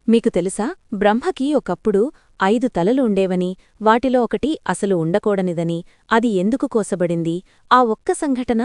మీకు తెలుసా, బ్రహ్మకి ఒకప్పుడు 5 తలలు ఉండేవని, వాటిలో ఒకటి అసలు ఉండకూడనిదని, అది ఎందుకు కోసబడింది, ఆ ఒక్క సంఘటన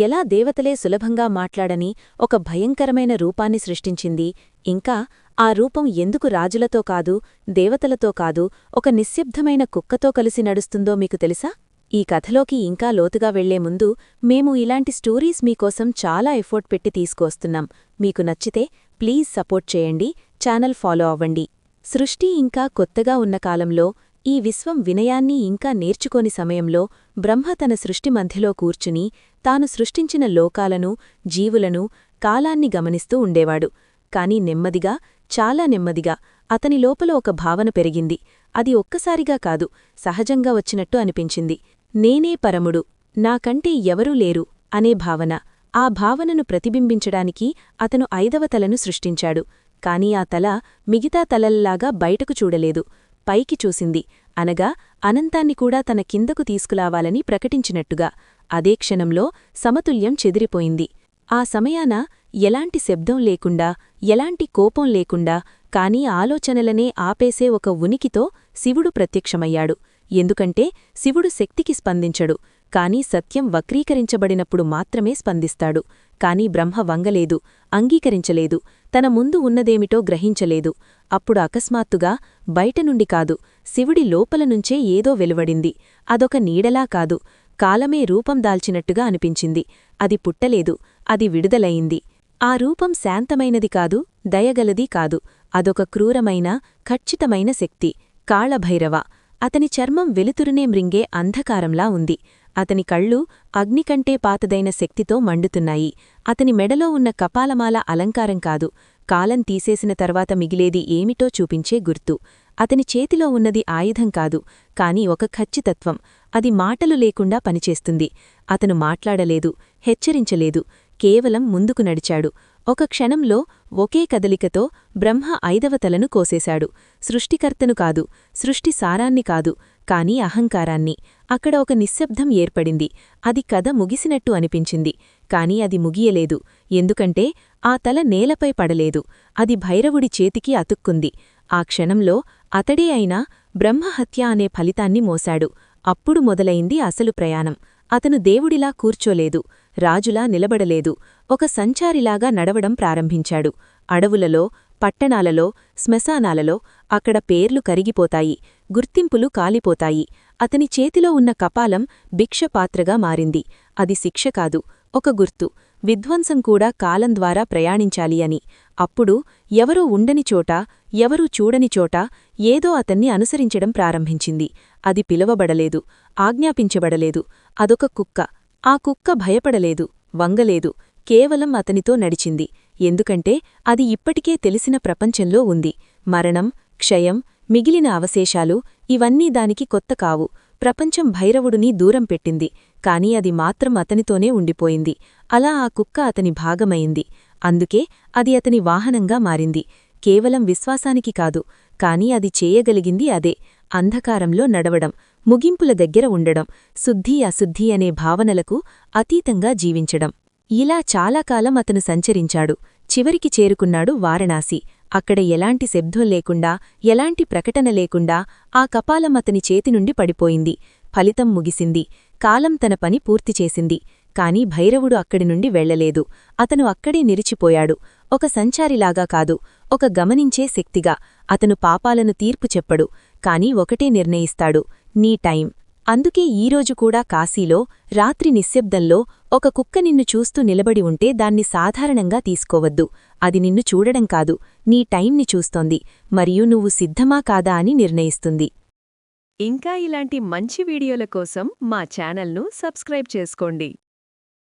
ఎలా దేవతలే సులభంగా మాట్లాడని ఒక భయంకరమైన రూపాన్ని సృష్టించింది, ఇంకా ఆ రూపం ఎందుకు రాజులతో కాదు, దేవతలతో కాదు, ఒక నిశ్శబ్దమైన కుక్కతో కలిసి నడుస్తుందో మీకు తెలుసా? ఈ కథలోకి ఇంకా లోతుగా వెళ్లే ముందు మేము ఇలాంటి స్టోరీస్ మీకోసం చాలా ఎఫోర్ట్ పెట్టి తీసుకువస్తున్నాం. మీకు నచ్చితే ప్లీజ్ సపోర్ట్ చేయండి, ఛానల్ ఫాలో అవ్వండి. సృష్టి ఇంకా కొత్తగా ఉన్న కాలంలో, ఈ విశ్వం వినయాన్ని ఇంకా నేర్చుకోని సమయంలో బ్రహ్మ తన సృష్టి మధ్యలో కూర్చుని తాను సృష్టించిన లోకాలను, జీవులను, కాలాన్ని గమనిస్తూ ఉండేవాడు. కాని నెమ్మదిగా, చాలా నెమ్మదిగా అతని లోపల ఒక భావన పెరిగింది. అది ఒక్కసారిగా కాదు, సహజంగా వచ్చినట్టు అనిపించింది. నేనే పరముడు, నాకంటే ఎవరూ లేరు అనే భావన. ఆ భావనను ప్రతిబింబించడానికి అతను 5వ తలను సృష్టించాడు. కాని ఆ తల మిగతా తలల్లాగా బయటకు చూడలేదు, పైకి చూసింది, అనగా అనంతాన్ని కూడా తన కిందకు తీసుకురావాలని ప్రకటించినట్టుగా. అదే క్షణంలో సమతుల్యం చెదిరిపోయింది. ఆ సమయాన ఎలాంటి శబ్దం లేకుండా, ఎలాంటి కోపం లేకుండా, కాని ఆలోచనలనే ఆపేసే ఒక ఉనికితో శివుడు ప్రత్యక్షమయ్యాడు. ఎందుకంటే శివుడు శక్తికి స్పందించడు, కాని సత్యం వక్రీకరించబడినప్పుడు మాత్రమే స్పందిస్తాడు. కాని బ్రహ్మ వంగలేదు, అంగీకరించలేదు, తన ముందు ఉన్నదేమిటో గ్రహించలేదు. అప్పుడు అకస్మాత్తుగా బయటనుండి కాదు, శివుడి లోపలనుంచే ఏదో వెలువడింది. అదొక నీడలా కాదు, కాలమే రూపం దాల్చినట్టుగా అనిపించింది. అది పుట్టలేదు, అది విడుదలయింది. ఆ రూపం శాంతమైనది కాదు, దయగలది కాదు, అదొక క్రూరమైన, ఖచ్చితమైన శక్తి. కాళభైరవ. అతని చర్మం వెలుతురునే మ్రింగే అంధకారంలా ఉంది. అతని కళ్ళు అగ్నికంటే పాతదైన శక్తితో మండుతున్నాయి. అతని మెడలో ఉన్న కపాలమాల అలంకారం కాదు, కాలం తీసేసిన తర్వాత మిగిలేది ఏమిటో చూపించే గుర్తు. అతని చేతిలో ఉన్నది ఆయుధం కాదు, కాని ఒక ఖచ్చితత్వం. అది మాటలు లేకుండా పనిచేస్తుంది. అతను మాట్లాడలేదు, హెచ్చరించలేదు, కేవలం ముందుకు నడిచాడు. ఒక క్షణంలో, ఒకే కదలికతో బ్రహ్మ 5వ తలను కోసేశాడు. సృష్టికర్తను కాదు, సృష్టి సారాన్ని కాదు, కాని అహంకారాన్ని. అక్కడ ఒక నిశ్శబ్దం ఏర్పడింది. అది కథ ముగిసినట్టు అనిపించింది, కాని అది ముగియలేదు. ఎందుకంటే ఆ తల నేలపై పడలేదు, అది భైరవుడి చేతికి అతుక్కుంది. ఆ క్షణంలో అతడే అయినా బ్రహ్మహత్య అనే ఫలితాన్ని మోశాడు. అప్పుడు మొదలైంది అసలు ప్రయాణం. అతను దేవుడిలా కూర్చోలేదు, రాజులా నిలబడలేదు, ఒక సంచారిలాగా నడవడం ప్రారంభించాడు. అడవులలో, పట్టణాలలో, శ్మశానాలలో అక్కడ పేర్లు కరిగిపోతాయి, గుర్తింపులు కాలిపోతాయి. అతని చేతిలో ఉన్న కపాలం భిక్షపాత్రగా మారింది. అది శిక్ష కాదు, ఒక గుర్తు. విధ్వంసం కూడా కాలం ద్వారా ప్రయాణించాలి అని. అప్పుడు ఎవరూ ఉండని చోట, ఎవరూ చూడని చోట ఏదో అతన్ని అనుసరించడం ప్రారంభించింది. అది పిలవబడలేదు, ఆజ్ఞాపించబడలేదు. అదొక కుక్క. ఆ కుక్క భయపడలేదు, వంగలేదు, కేవలం అతనితో నడిచింది. ఎందుకంటే అది ఇప్పటికే తెలిసిన ప్రపంచంలో ఉంది. మరణం, క్షయం, మిగిలిన అవశేషాలు, ఇవన్నీ దానికి కొత్త కావు. ప్రపంచం భైరవుడిని దూరం పెట్టింది, కాని అది మాత్రం అతనితోనే ఉండిపోయింది. అలా ఆ కుక్క అతని భాగమైంది. అందుకే అది అతని వాహనంగా మారింది. కేవలం విశ్వాసానికి కాదు, కాని అది చేయగలిగింది అదే. అంధకారంలో నడవడం, ముగింపుల దగ్గర ఉండడం, శుద్ధి అశుద్ధి అనే భావనలకు అతీతంగా జీవించడం. ఇలా చాలా కాలం అతను సంచరించాడు. చివరికి చేరుకున్నాడు వారణాసి. అక్కడ ఎలాంటి శబ్దం లేకుండా, ఎలాంటి ప్రకటన లేకుండా ఆ కపాలం అతని చేతినుండి పడిపోయింది. ఫలితం ముగిసింది, కాలం తన పని పూర్తిచేసింది. కాని భైరవుడు అక్కడి నుండి వెళ్లలేదు. అతను అక్కడే నిలిచిపోయాడు. ఒక సంచారిలాగా కాదు, ఒక గమనించే శక్తిగా. అతను పాపాలను తీర్పు చెప్పడు, కాని ఒకటే నిర్ణయిస్తాడు: నీ టైం. అందుకే ఈరోజు కూడా కాశీలో, రాత్రి నిశ్శబ్దంలో ఒక కుక్క నిన్ను చూస్తూ నిలబడి ఉంటే దాన్ని సాధారణంగా తీసుకోవద్దు. అది నిన్ను చూడడం కాదు, నీ టైంని చూస్తోంది, మరియు నువ్వు సిద్ధమా కాదా అని నిర్ణయిస్తుంది. ఇంకా ఇలాంటి మంచి వీడియోల కోసం మా ఛానల్ను సబ్స్క్రైబ్ చేసుకోండి.